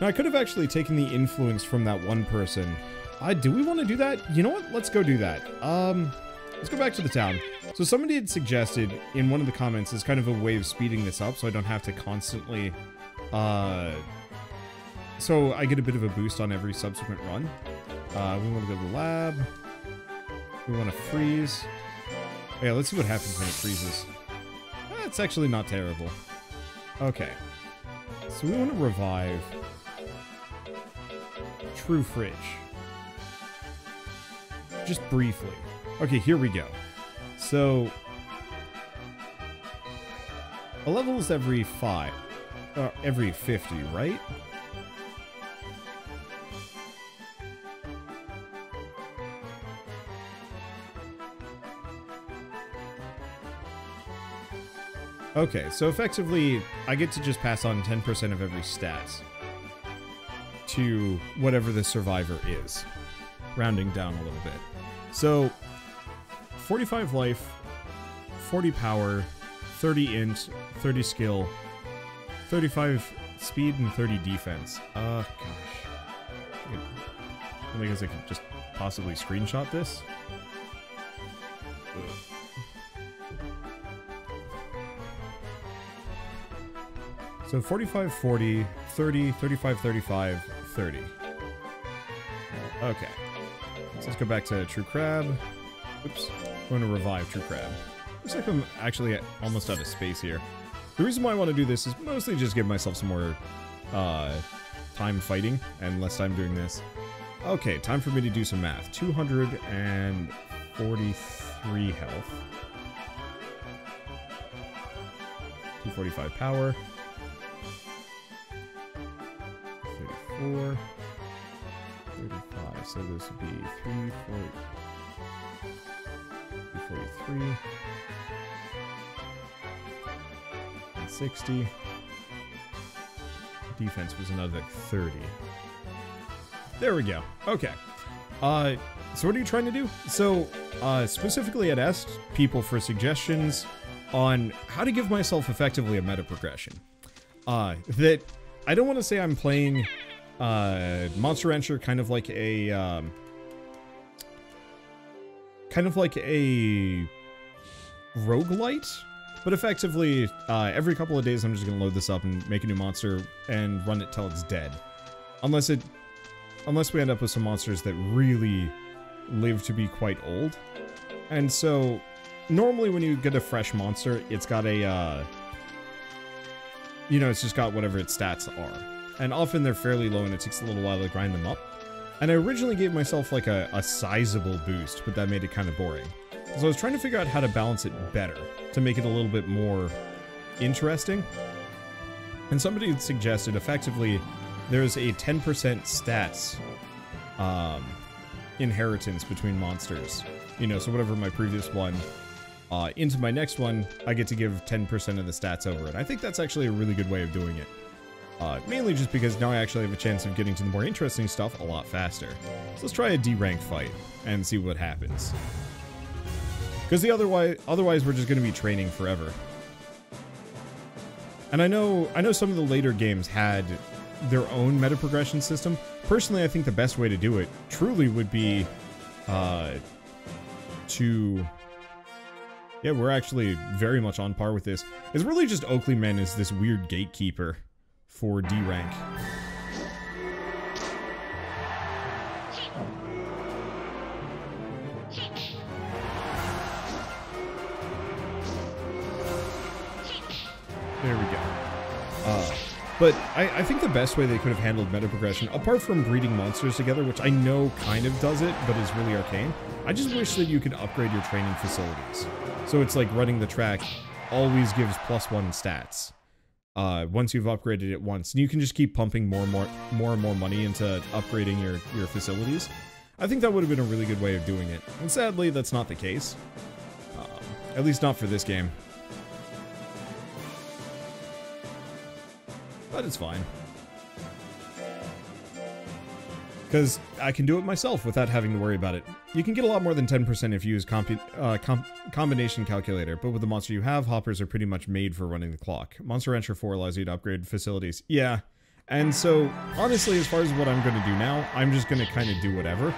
Now, I could have actually taken the influence from that one person. Do we want to do that? You know what? Let's go do that. Let's go back to the town. So somebody had suggested in one of the comments is kind of a way of speeding this up so I don't have to constantly, so I get a bit of a boost on every subsequent run. We want to go to the lab. We want to freeze. Yeah, let's see what happens when it freezes. It's actually not terrible. Okay. So we want to revive True Fridge. Just briefly. Okay, here we go. So a level is every 50, right? Okay, so effectively, I get to just pass on 10% of every stat to whatever the survivor is, rounding down a little bit. So, 45 life, 40 power, 30 int, 30 skill, 35 speed, and 30 defense. Gosh. I guess I could just possibly screenshot this. So 45, 40, 30, 35, 35, 30. Okay. So let's go back to True Crab. Oops. I'm going to revive True Crab. Looks like I'm actually almost out of space here. The reason why I want to do this is mostly just give myself some more time fighting and less time doing this. Okay, time for me to do some math. 243 health. 245 power. 34, 35, so this would be 343, and 60. Defense was another 30. There we go. Okay. So what are you trying to do? So, specifically I'd asked people for suggestions on how to give myself effectively a meta progression. That I don't want to say I'm playing Monster Rancher kind of like a roguelite, but effectively every couple of days I'm just gonna load this up and make a new monster and run it till it's dead, unless we end up with some monsters that really live to be quite old. And so normally when you get a fresh monster, it's got a you know, it's just got whatever its stats are. And often they're fairly low and it takes a little while to grind them up. And I originally gave myself like a sizable boost, but that made it kind of boring. So I was trying to figure out how to balance it better, to make it a little bit more interesting. And somebody had suggested, effectively, there's a 10% stats inheritance between monsters. You know, so whatever my previous one, into my next one, I get to give 10% of the stats over it. I think that's actually a really good way of doing it. Mainly just because now I actually have a chance of getting to the more interesting stuff a lot faster. So let's try a D rank fight and see what happens. Because otherwise we're just going to be training forever. And I know some of the later games had their own meta progression system. Personally, I think the best way to do it truly would be yeah, we're actually very much on par with this. It's really just Oakleyman is this weird gatekeeper for D rank. There we go. But I think the best way they could have handled meta progression, apart from breeding monsters together, which I know kind of does it, but is really arcane, I just wish that you could upgrade your training facilities. So it's like running the track always gives +1 stats. Once you've upgraded it once. And you can just keep pumping more and more money into upgrading your facilities. I think that would have been a really good way of doing it. And sadly, that's not the case. At least not for this game. But it's fine. Because I can do it myself without having to worry about it. You can get a lot more than 10% if you use combination calculator, but with the monster you have, hoppers are pretty much made for running the clock. Monster Rancher 4 allows you to upgrade facilities. Yeah, And so, honestly, as far as what I'm going to do now, I'm just going to kind of do whatever.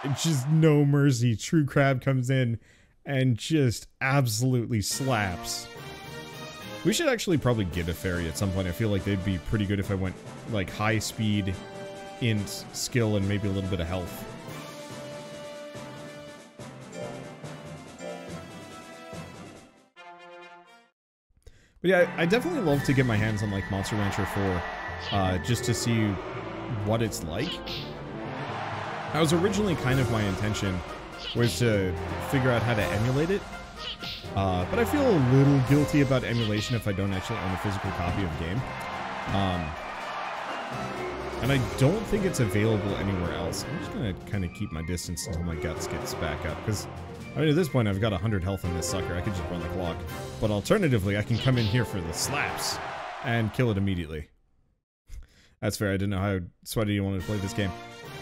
It's just no mercy. True Crab comes in and just absolutely slaps. We should actually probably get a fairy at some point. I feel like they'd be pretty good if I went, like, high speed, int, skill, and maybe a little bit of health. But yeah, I definitely love to get my hands on, like, Monster Rancher 4, just to see what it's like. That was originally kind of my intention, was to figure out how to emulate it. But I feel a little guilty about emulation if I don't actually own a physical copy of the game. And I don't think it's available anywhere else. I'm just gonna kind of keep my distance until my guts gets back up, because I mean, at this point, I've got 100 health on this sucker. I could just run the clock. But alternatively, I can come in here for the slaps and kill it immediately. That's fair. I didn't know how sweaty you wanted to play this game.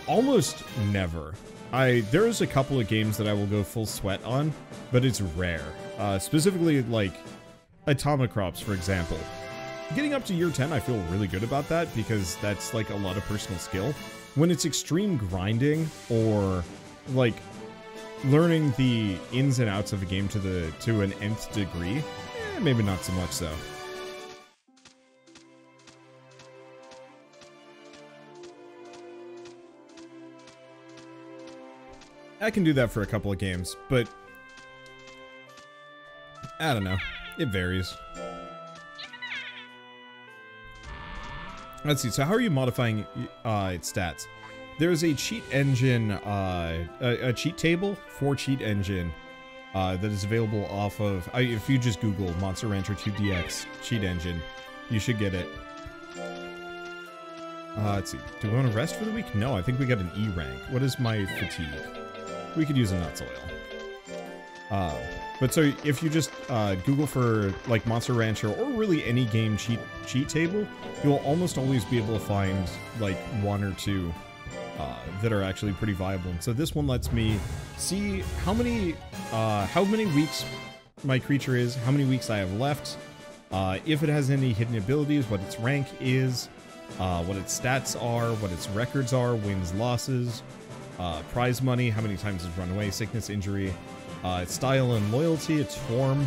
Almost never. There's a couple of games that I will go full sweat on, but it's rare. Specifically, like, Atomic Crops, for example. Getting up to year 10, I feel really good about that, because that's, like, a lot of personal skill. When it's extreme grinding, or, like, learning the ins and outs of a game to an nth degree, maybe not so much so. I can do that for a couple of games, but I don't know. It varies. Let's see. So how are you modifying its stats? There's a cheat engine, a cheat table for cheat engine that is available off of, if you just Google Monster Rancher 2DX cheat engine, you should get it. Let's see. Do we want to rest for the week? No, I think we got an E rank. What is my fatigue? We could use a nuts oil. But so if you just Google for like Monster Rancher or really any game cheat table, you'll almost always be able to find like one or two that are actually pretty viable. And so this one lets me see how many weeks my creature is, how many weeks I have left, if it has any hidden abilities, what its rank is, what its stats are, what its records are, wins, losses, prize money, how many times it's run away, sickness, injury, its style and loyalty, its form,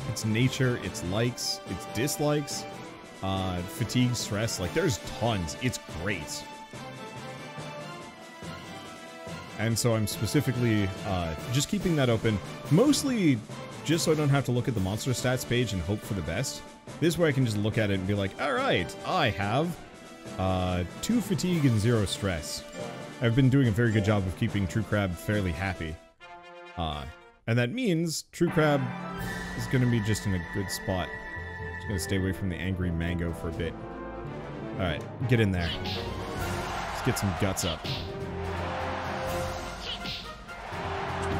its nature, its likes, its dislikes, fatigue, stress. Like, there's tons. It's great. And so I'm specifically just keeping that open, mostly just so I don't have to look at the monster stats page and hope for the best. This way I can just look at it and be like, alright, I have 2 fatigue and 0 stress. I've been doing a very good job of keeping True Crab fairly happy. And that means True Crab is going to be just in a good spot. Just going to stay away from the angry mango for a bit. Alright, get in there. Let's get some guts up.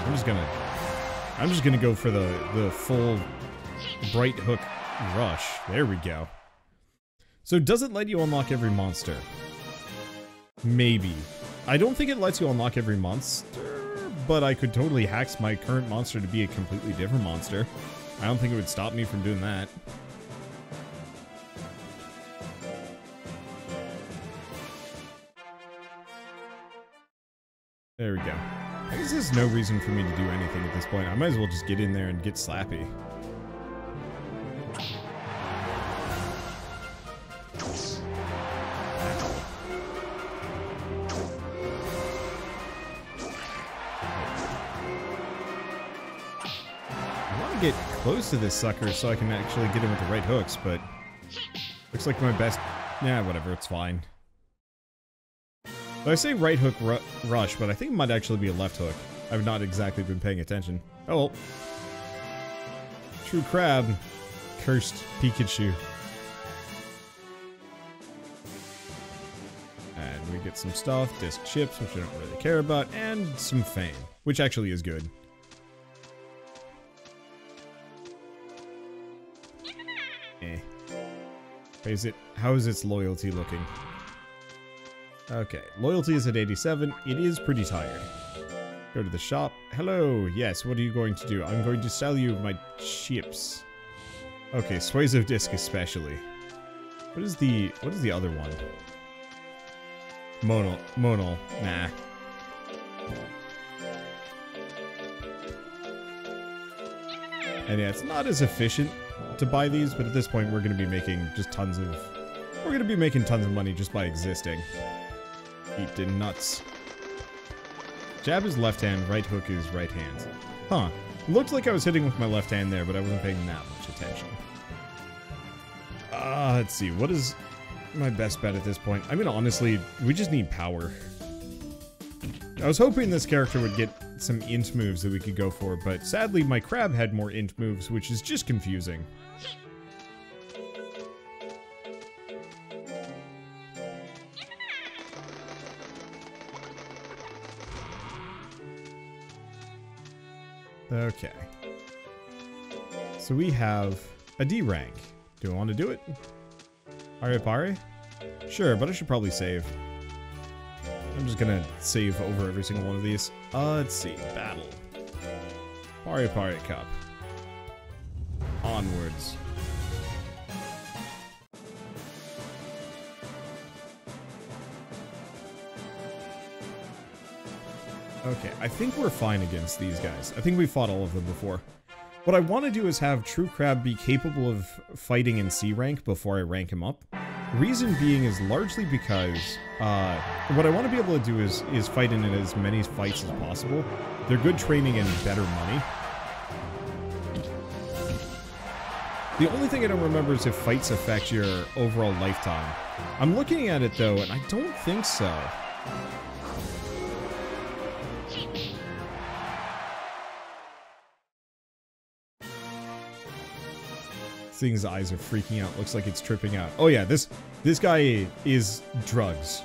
I'm just gonna go for the full Bright Hook rush. There we go. So does it let you unlock every monster? Maybe. I don't think it lets you unlock every monster, but I could totally hack my current monster to be a completely different monster. I don't think it would stop me from doing that. There we go. I guess there's no reason for me to do anything at this point. I might as well just get in there and get slappy. I want to get close to this sucker so I can actually get him with the right hooks, but looks like my best... Yeah, whatever, it's fine. So I say right hook rush, but I think it might actually be a left hook. I've not exactly been paying attention. Oh well. True Crab. Cursed Pikachu. And we get some stuff. Disc chips, which I don't really care about. And some fame, which actually is good. How is its loyalty looking? Okay, loyalty is at 87. It is pretty tired. Go to the shop. Hello, yes, what are you going to do? I'm going to sell you my chips. Okay, Suazo Disc especially. What is the other one? Monal. Nah. And yeah, it's not as efficient to buy these, but at this point we're going to be making just tons of... We're going to be making tons of money just by existing. Eat the nuts. Jab is left hand, right hook is right hand. Huh. Looked like I was hitting with my left hand there, but I wasn't paying that much attention. Let's see. What is my best bet at this point? I mean, honestly, we just need power. I was hoping this character would get some int moves that we could go for, but sadly my crab had more int moves, which is just confusing. Okay. So we have a D rank. Do I want to do it? Pare? Sure, but I should probably save. I'm just gonna save over every single one of these. Let's see. Battle. Pare Cup. Onwards. Okay, I think we're fine against these guys. I think we fought all of them before. What I want to do is have True Crab be capable of fighting in C rank before I rank him up. Reason being is largely because what I want to be able to do is fight in as many fights as possible. They're good training and better money. The only thing I don't remember is if fights affect your overall lifetime. I'm looking at it though, and I don't think so. This thing's eyes are freaking out. Looks like it's tripping out. Oh yeah, this guy is drugs.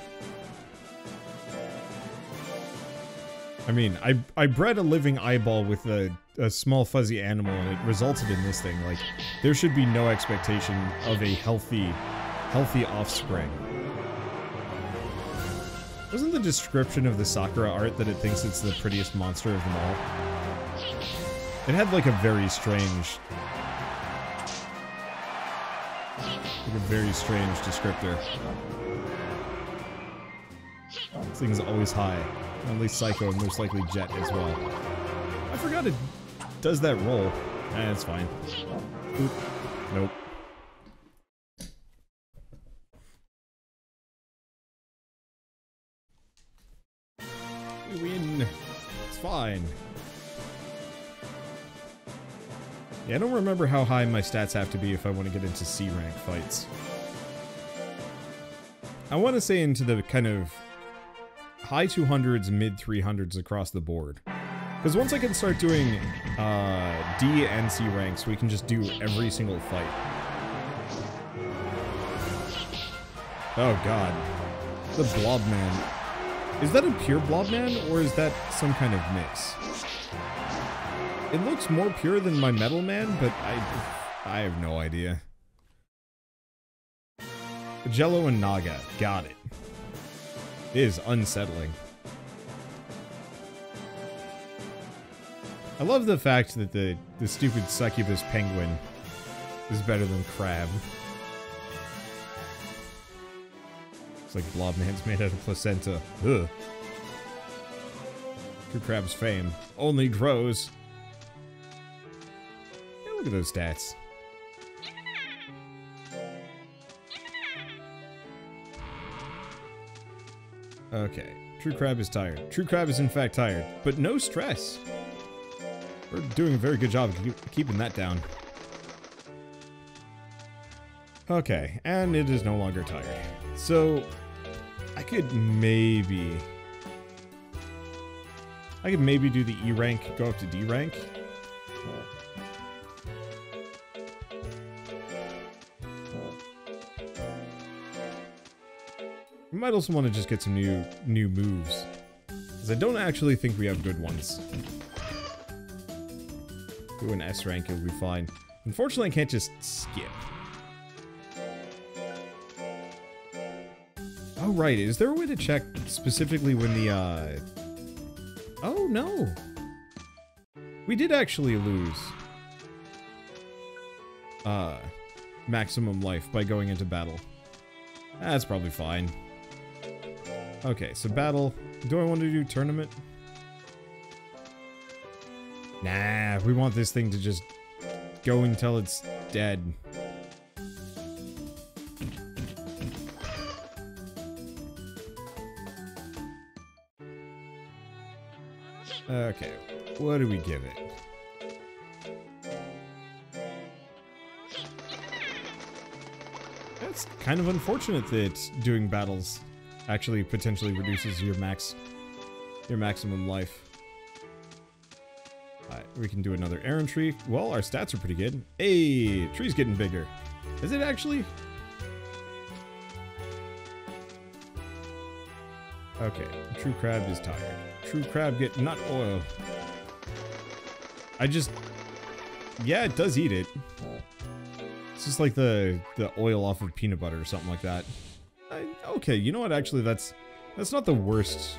I mean, I bred a living eyeball with a small fuzzy animal and it resulted in this thing. Like, there should be no expectation of a healthy offspring. Wasn't the description of the Sakura art that it thinks it's the prettiest monster of them all? It had like a very strange... Like a very strange descriptor. This thing's always high. At least Psycho and most likely Jet as well. I forgot it does that roll. It's fine. Oop. Nope. We win. It's fine. Yeah, I don't remember how high my stats have to be if I want to get into C rank fights. I want to say into the kind of high 200s, mid 300s across the board. Because once I can start doing D and C ranks, we can just do every single fight. Oh god. The Blob Man. Is that a pure Blob Man, or is that some kind of mix? It looks more pure than my Metal Man, but I have no idea. Jello and Naga. Got it. It is unsettling. I love the fact that the stupid succubus penguin is better than Crab. It's like Blobman's made out of placenta. Ugh. True Crab's fame only grows. Yeah, look at those stats. Okay, True Crab is tired. True Crab is in fact tired, but no stress. We're doing a very good job of keeping that down. Okay, and it is no longer tired. So, I could maybe do the E rank, go up to D rank. We might also want to just get some new moves, because I don't actually think we have good ones. Do an S rank, it'll be fine. Unfortunately, I can't just skip. Oh, right. Is there a way to check specifically when the, Oh, no. We did actually lose. maximum life by going into battle. That's probably fine. Okay, so battle. Do I want to do tournament? Nah, we want this thing to just go until it's dead. Okay, what do we give it? That's kind of unfortunate that doing battles actually potentially reduces your maximum life. Alright, we can do another errantry. Well, our stats are pretty good. Hey, tree's getting bigger. Is it actually? Okay, True Crab is tired. True Crab get nut oil. Yeah, it does eat it. It's just like the oil off of peanut butter or something like that. Okay, you know what? Actually, that's not the worst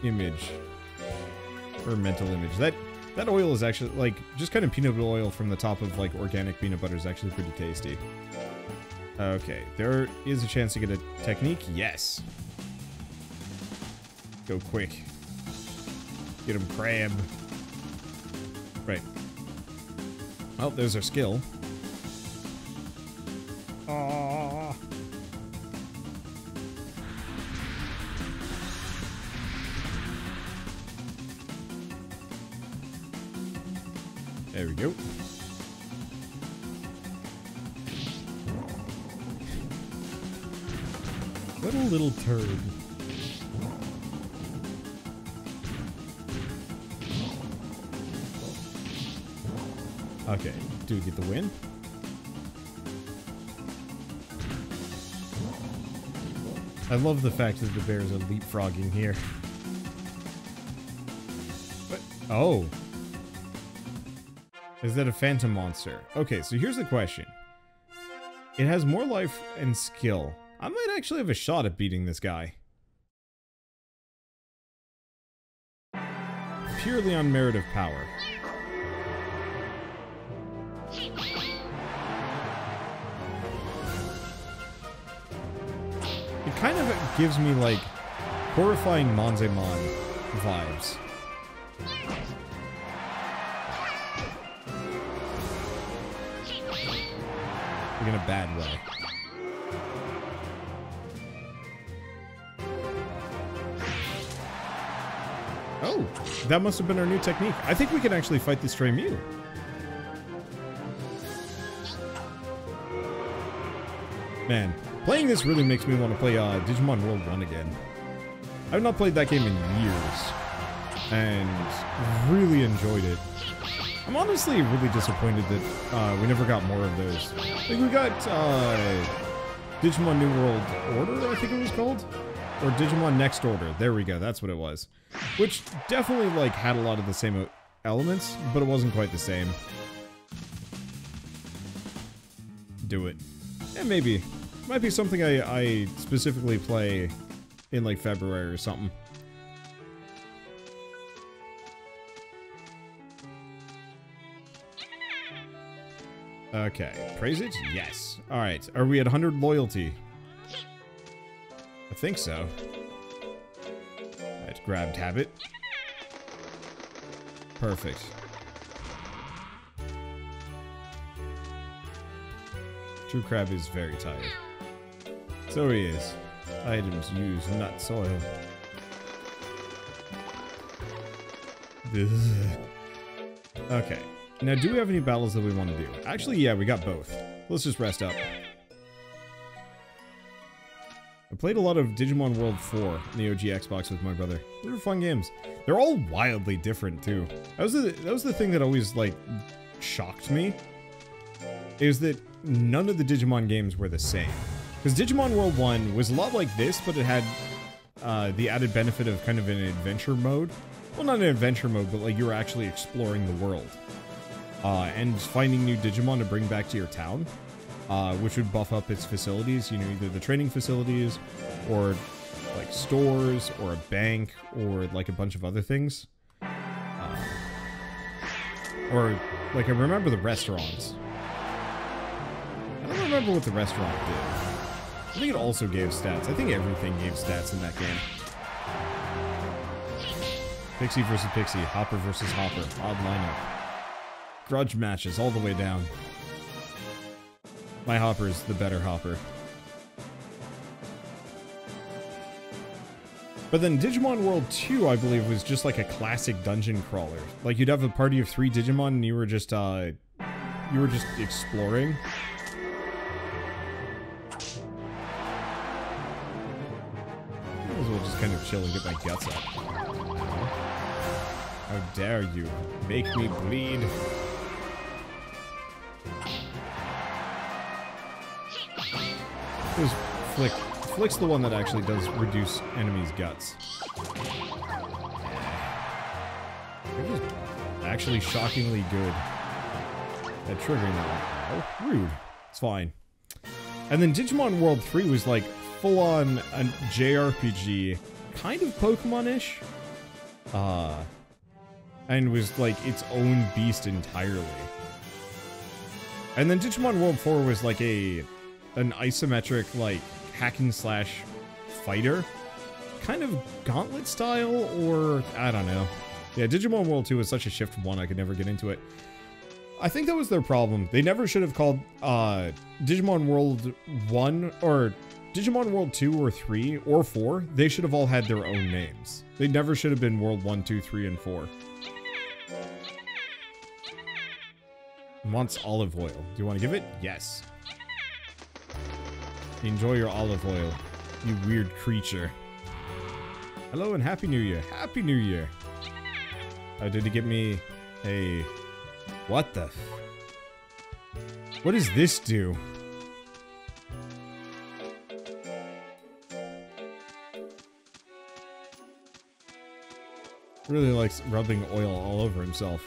image or mental image. That oil is actually like just kind of peanut oil from the top of like organic peanut butter is actually pretty tasty. Okay, there is a chance to get a technique. Yes. Go quick. Get him, crab. Right. Oh, there's our skill. Aww. There we go. What a little turd. Okay, do we get the win? I love the fact that the bears are leapfrogging here. What? Oh. Is that a phantom monster? Okay, so here's the question. It has more life and skill. I might actually have a shot at beating this guy. Purely on merit of power. It kind of gives me, like, horrifying Monzemon vibes. Like, in a bad way. Oh, that must have been our new technique. I think we can actually fight this stray Mew. Man, playing this really makes me want to play Digimon World 1 again. I've not played that game in years, and really enjoyed it. I'm honestly really disappointed that we never got more of those. Like, we got Digimon New World Order, I think it was called? Or Digimon Next Order. There we go, that's what it was. Which definitely, like, had a lot of the same elements, but it wasn't quite the same. Do it. Yeah, maybe. Might be something I specifically play in, like, February or something. Okay, praise it? Yes. Alright, are we at 100 loyalty? I think so. Alright, grabbed habit. Perfect. True Crab is very tired. So he is. Items used, not soil. Okay. Now, do we have any battles that we want to do? Actually, yeah, we got both. Let's just rest up. I played a lot of Digimon World 4 on the OG Xbox with my brother. They were fun games. They're all wildly different, too. That was the thing that always, like, shocked me. Is that none of the Digimon games were the same. Because Digimon World 1 was a lot like this, but it had the added benefit of kind of an adventure mode. Well, not an adventure mode, but like you were actually exploring the world. And finding new Digimon to bring back to your town, which would buff up its facilities, you know, either the training facilities, or like stores, or a bank, or like a bunch of other things. Or, like, I remember the restaurants. remember what the restaurant did. I think it also gave stats. I think everything gave stats in that game. Pixie versus Pixie. Hopper versus Hopper. Odd lineup. Grudge matches all the way down. My Hopper's the better Hopper. But then Digimon World 2, I believe, was just like a classic dungeon crawler. Like, you'd have a party of 3 Digimon and you were just exploring. Might as well just kind of chill and get my guts up. How dare you make me bleed? There's Flick. Flick's the one that actually does reduce enemies' guts. They're just actually shockingly good at triggering that. Oh, rude. It's fine. And then Digimon World 3 was like full-on a JRPG, kind of Pokemon-ish. And was like its own beast entirely. And then Digimon World 4 was like an isometric, like, hack and slash fighter. Kind of Gauntlet style, or I don't know. Yeah, Digimon World 2 was such a shift 1, I could never get into it. I think that was their problem. They never should have called Digimon World 1, or Digimon World 2, or 3, or 4. They should have all had their own names. They never should have been World 1, 2, 3, and 4. Wants olive oil. Do you want to give it? Yes. Enjoy your olive oil, you weird creature. Hello and Happy New Year. Happy New Year. Oh, did he give me a... What the... What does this do? Really likes rubbing oil all over himself.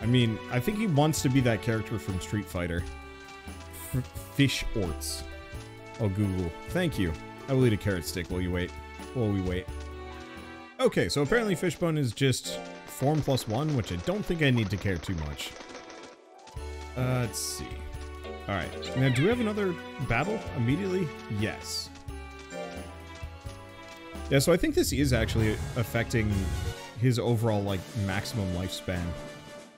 I mean, I think he wants to be that character from Street Fighter. Fish Orts. Oh, Google. Thank you. I will eat a carrot stick while you wait. While we wait. Okay, so apparently Fishbone is just form +1, which I don't think I need to care too much. Let's see. Alright. Now, do we have another battle immediately? Yes. Yeah, so I think this is actually affecting his overall, like, maximum lifespan.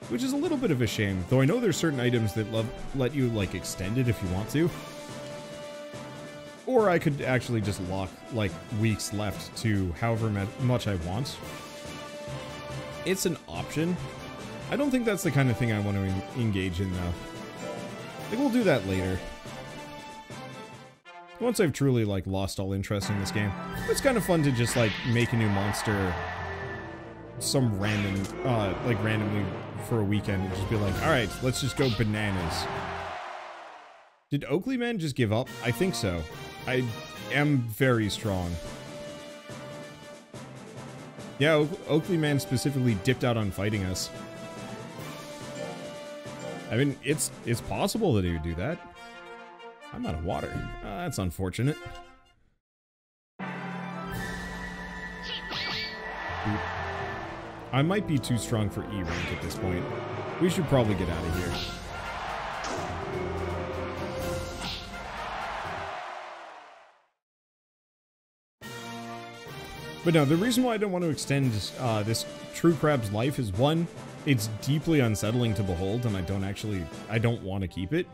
Which is a little bit of a shame, though I know there's certain items that let you, like, extend it if you want to. Or I could actually just lock, like, weeks left to however much I want. It's an option. I don't think that's the kind of thing I want to engage in, though. I think we'll do that later. Once I've truly, like, lost all interest in this game. It's kind of fun to just, like, make a new monster some random, like, randomly for a weekend and just be like, alright, let's just go bananas. Did Oakley Man just give up? I think so. I am very strong. Yeah, Oakley Man specifically dipped out on fighting us. I mean, it's possible that he would do that. I'm out of water. That's unfortunate. Oop. I might be too strong for E rank at this point. We should probably get out of here. But no, the reason why I don't want to extend this True Crab's life is, one, it's deeply unsettling to behold, and I don't want to keep it.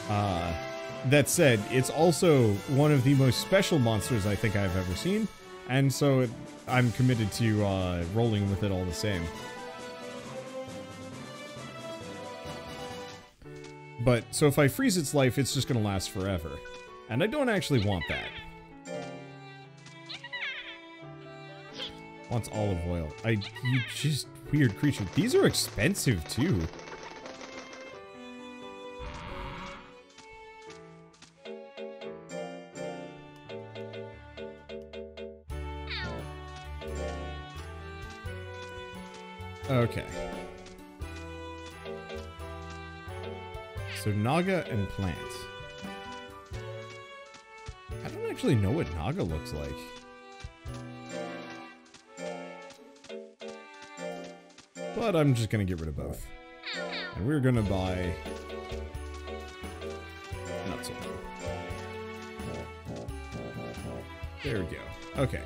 That said, it's also one of the most special monsters I think I've ever seen, and so I'm committed to rolling with it all the same. But, so if I freeze its life, it's just gonna last forever. And I don't actually want that. Wants olive oil. You just weird creature. These are expensive, too. Okay. So Naga and plant. I don't actually know what Naga looks like. But I'm just gonna get rid of both. And we're gonna buy... That'll do. There we go. Okay.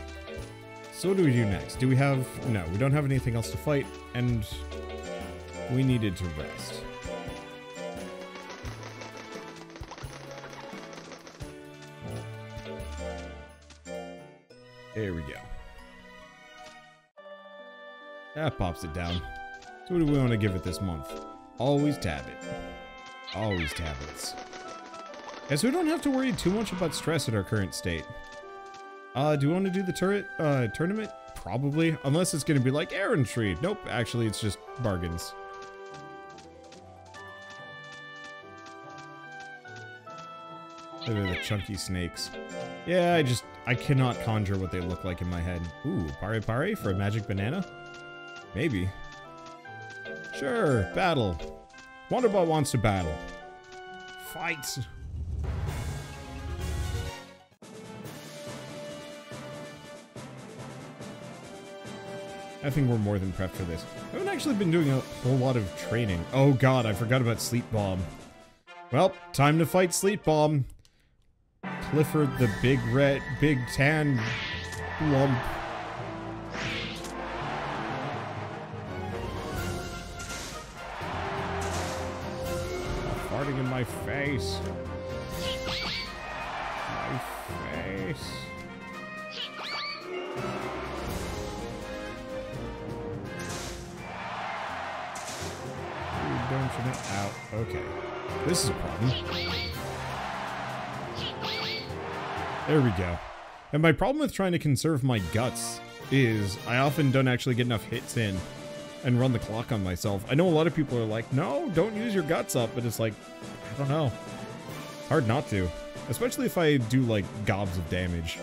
So what do we do next? Do we have... No, we don't have anything else to fight, and we needed to rest. There we go. That pops it down. So what do we want to give it this month? Always tab it. Always tablets. Yeah, so we don't have to worry too much about stress at our current state. Do we want to do the tournament? Probably. Unless it's going to be like errantry. Nope, actually it's just bargains. Look at the chunky snakes. Yeah, I cannot conjure what they look like in my head. Ooh, pare pare for a magic banana? Maybe. Sure, battle. Wanderbot wants to battle. Fight! I think we're more than prepped for this. I haven't actually been doing a whole lot of training. Oh god, I forgot about Sleep Bomb. Well, time to fight Sleep Bomb. Clifford the big tan lump. Farting in my face. My face. Don't you know? Ow. Okay. This is a problem. There we go. And my problem with trying to conserve my guts is I often don't actually get enough hits in and run the clock on myself. I know a lot of people are like, no, don't use your guts up, but it's like, I don't know. It's hard not to. Especially if I do like gobs of damage.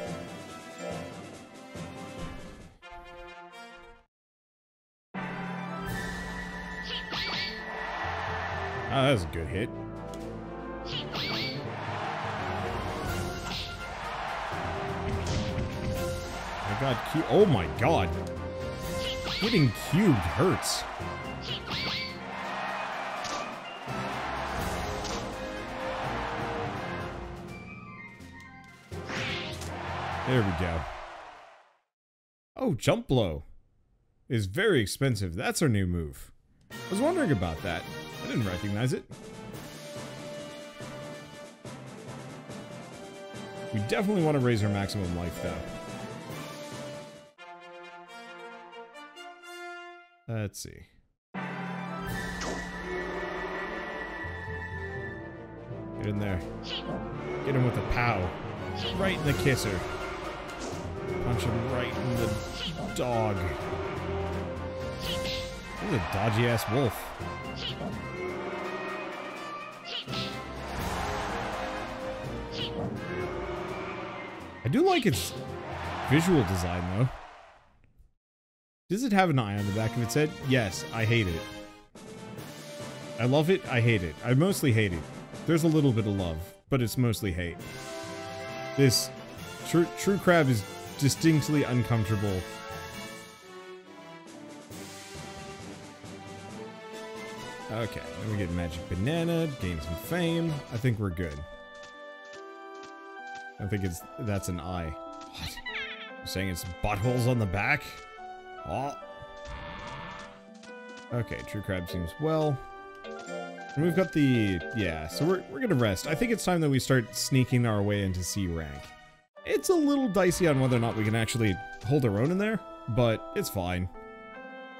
Ah, that was a good hit. I got oh my god. Getting cubed hurts. There we go. Oh, jump blow is very expensive. That's our new move. I was wondering about that. I didn't recognize it. We definitely want to raise our maximum life, though. Let's see. Get in there. Get him with a pow. Right in the kisser. Punch him right in the dog. This is a dodgy-ass wolf. I do like its visual design, though. Does it have an eye on the back of its head? Yes, I hate it. I love it, I hate it. I mostly hate it. There's a little bit of love, but it's mostly hate. This true crab is distinctly uncomfortable. Okay, then we get magic banana, gain some fame. I think we're good. I think that's an eye. What? You're saying it's buttholes on the back? Oh. Okay, true crab seems well. And we've got the... yeah, so we're gonna rest. I think it's time that we start sneaking our way into C rank. It's a little dicey on whether or not we can actually hold our own in there, but it's fine.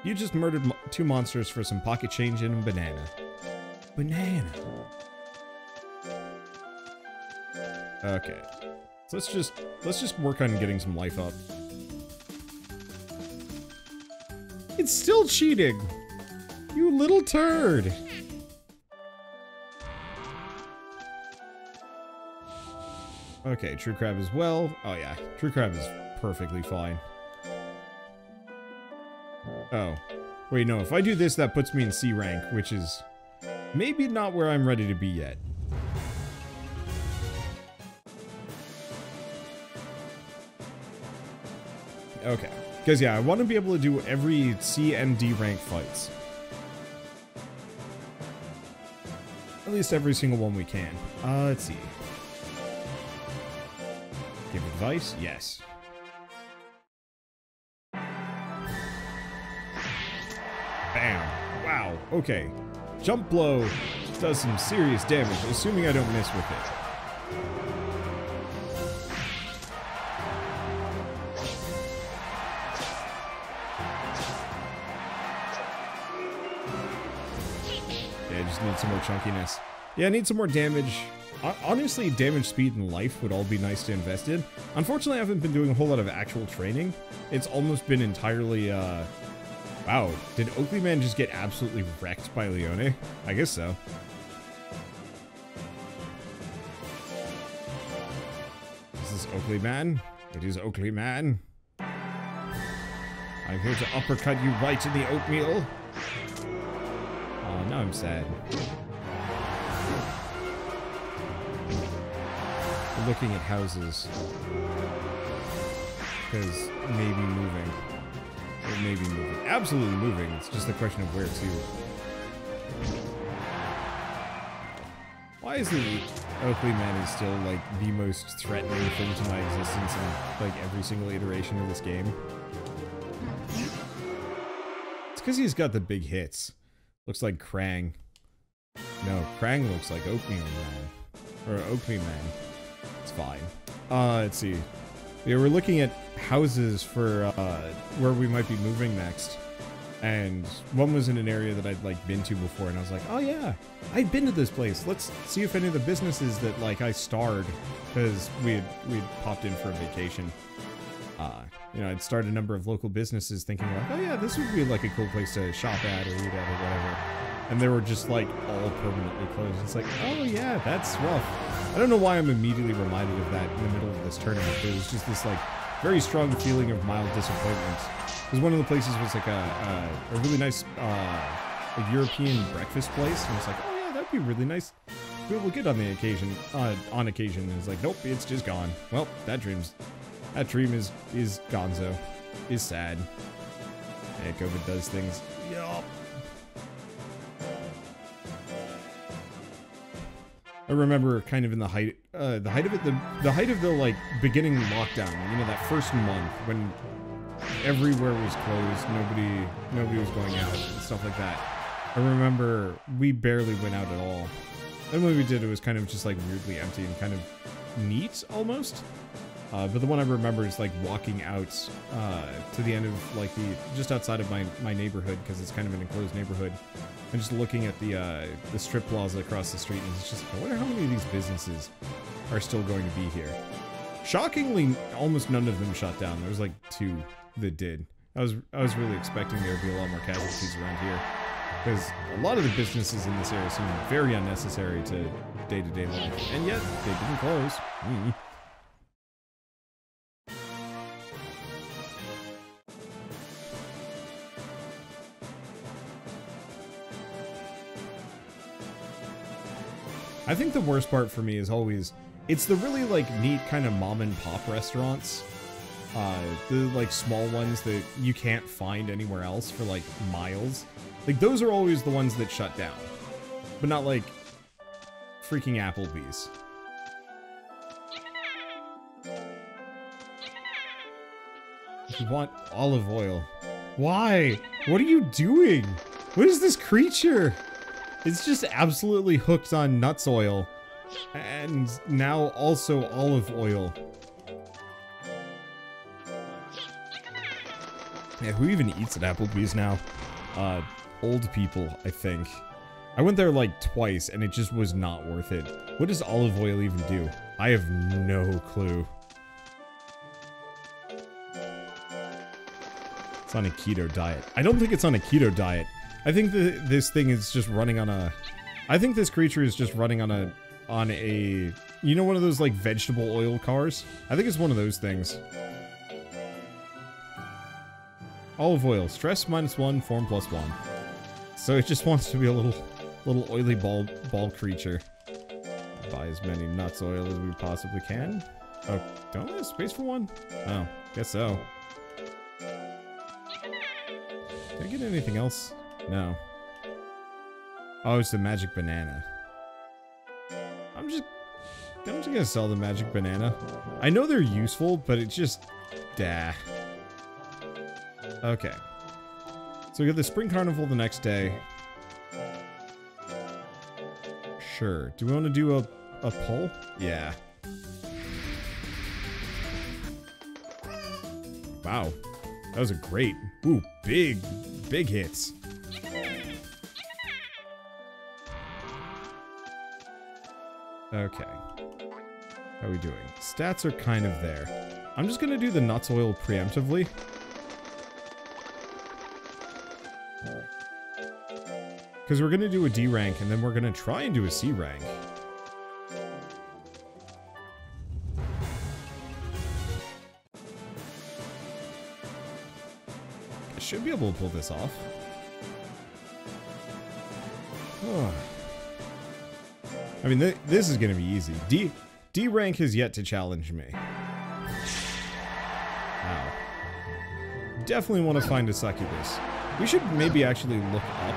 You just murdered 2 monsters for some pocket change and a banana. Banana. Okay. So let's just work on getting some life up. It's still cheating! You little turd! Okay, true crab as well. Oh yeah, true crab is perfectly fine. Oh. Wait, no, if I do this, that puts me in C rank, which is maybe not where I'm ready to be yet. Okay. Because, yeah, I want to be able to do every C and D rank fights. At least every single one we can. Let's see. Give advice? Yes. Bam. Wow. Okay. Jump blow does some serious damage, assuming I don't miss with it. Yeah, I just need some more chunkiness. Yeah, I need some more damage. Honestly, damage, speed, and life would all be nice to invest in. Unfortunately, I haven't been doing a whole lot of actual training. It's almost been entirely, Wow, did Oakley Man just get absolutely wrecked by Leone? I guess so. Is this Oakley Man? It is Oakley Man. I'm here to uppercut you right in the oatmeal. Oh, now I'm sad. We're looking at houses. Because maybe moving. Or maybe moving. Absolutely moving. It's just a question of where to. Why is the Oakley Man is still like the most threatening thing to my existence in like every single iteration of this game? It's because he's got the big hits. Looks like Krang. No, Krang looks like Oatmeal Man. Or Oakley Man. It's fine. Let's see. Yeah, we're looking at houses for where we might be moving next. And one was in an area that I'd like been to before, and I was like, oh yeah, I'd been to this place. Let's see if any of the businesses that like I starred, because we'd popped in for a vacation. You know, I'd started a number of local businesses thinking like, oh yeah, this would be like a cool place to shop at or eat at or whatever. And they were just like all permanently closed. It's like, oh yeah, that's rough. I don't know why I'm immediately reminded of that in the middle of this tournament. There was just this like very strong feeling of mild disappointment. Because one of the places was like a really nice like European breakfast place. And it's like, oh yeah, that'd be really nice. We'll get on the occasion, on occasion. And it's like, nope, it's just gone. Well, that dream is gonzo. Is sad. Yeah, COVID does things. Yup. I remember kind of in the height of the like beginning lockdown, you know, that first month when everywhere was closed, nobody was going out and stuff like that. I remember we barely went out at all. And when we did, it was kind of just like weirdly empty and kind of neat almost. But the one I remember is like walking out to the end of like just outside of my neighborhood, because it's kind of an enclosed neighborhood. And just looking at the strip plaza across the street, and it's just, I wonder how many of these businesses are still going to be here. Shockingly, almost none of them shut down. There was like 2 that did. I was really expecting there would be a lot more casualties around here, because a lot of the businesses in this area seem very unnecessary to day-to-day life, and yet they didn't close. I think the worst part for me is always, it's the really like neat kind of mom and pop restaurants. The like small ones that you can't find anywhere else for like miles. Like those are always the ones that shut down. But not like freaking Applebee's. You want olive oil. Why? What are you doing? What is this creature? It's just absolutely hooked on nuts oil. And now also olive oil. Yeah, who even eats at Applebee's now? Old people, I think. I went there like twice and it just was not worth it. What does olive oil even do? I have no clue. It's on a keto diet. I don't think it's on a keto diet. I think this thing is just running on a... I think this creature is just running on a... You know, one of those, like, vegetable oil cars? I think it's one of those things. Olive oil. Stress -1, form +1. So it just wants to be a little oily ball creature. Buy as many nuts oil as we possibly can. Oh, don't we have space for one? Oh, guess so. Did I get anything else? No. Oh, it's the magic banana. I'm just gonna sell the magic banana. I know they're useful, but it's just... Dah. Okay. So we got the Spring Carnival the next day. Sure. Do we want to do a poll? Yeah. Wow. That was a great... Ooh, big hits. Okay. How are we doing? Stats are kind of there. I'm just gonna do the nuts oil preemptively. Because we're gonna do a D rank, and then we're gonna try and do a C rank. I should be able to pull this off. Oh. I mean, this is gonna be easy. D rank has yet to challenge me. Wow. Definitely want to find a succubus. We should maybe actually look up.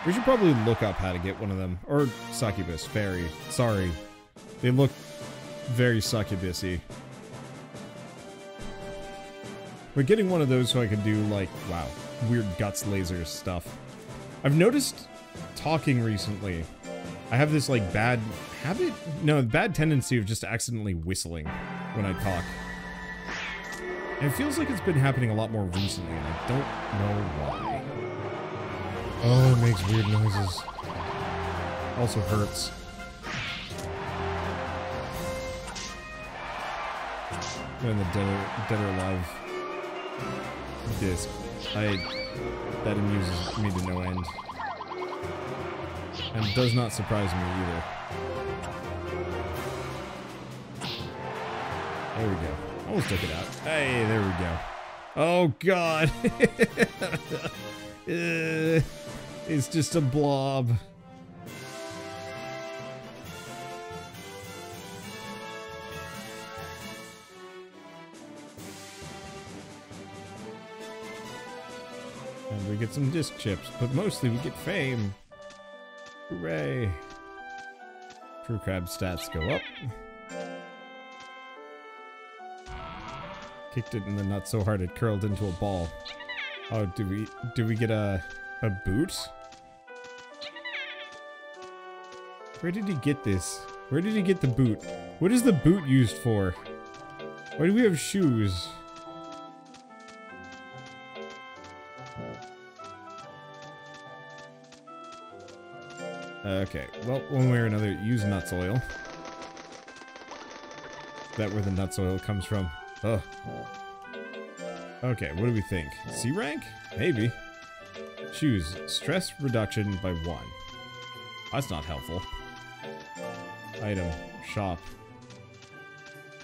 We should probably look up how to get one of them. Or succubus, fairy. Sorry. They look very succubus-y. But getting one of those so I can do, like, wow, weird guts lasers stuff. I've noticed talking recently, I have this, like, bad habit? No, bad tendency of just accidentally whistling when I talk. And it feels like it's been happening a lot more recently, and I don't know why. Oh, it makes weird noises. Also hurts. When the Dead or Alive disc. That amuses me to no end. And does not surprise me either. There we go. Almost took it out. Hey, there we go. Oh god! It's just a blob. And we get some disc chips, but mostly we get fame. Hooray! True crab stats go up. Kicked it in the nut so hard it curled into a ball. Oh, do we get a boot? Where did he get this? Where did he get the boot? What is the boot used for? Why do we have shoes? Okay, well, one way or another, use nuts oil. Is that where the nuts oil comes from? Ugh. Okay, what do we think? C rank? Maybe. Choose stress reduction by 1. That's not helpful. Item. Shop.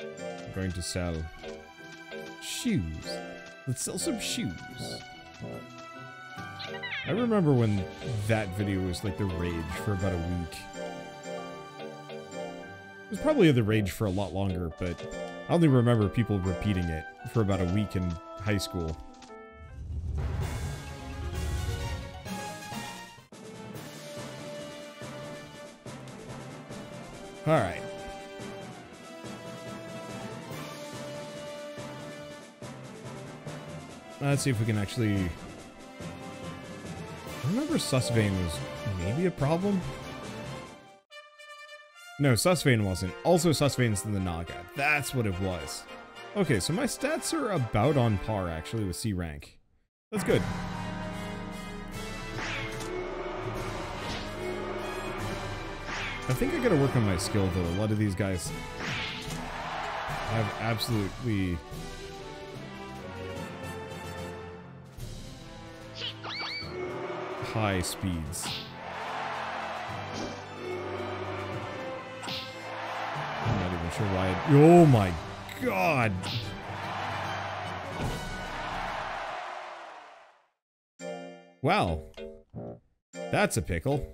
I'm going to sell shoes. Let's sell some shoes. I remember when that video was like the rage for about a week. It was probably the rage for a lot longer, but I only remember people repeating it for about a week in high school. Alright. Let's see if we can actually... I remember Susvein was maybe a problem? No, Susvein wasn't. Also, Susvein's in the Naga. That's what it was. Okay, so my stats are about on par, actually, with C rank. That's good. I think I gotta work on my skill, though. A lot of these guys have absolutely... high speeds. I'm not even sure why it... Oh my god! Wow. That's a pickle.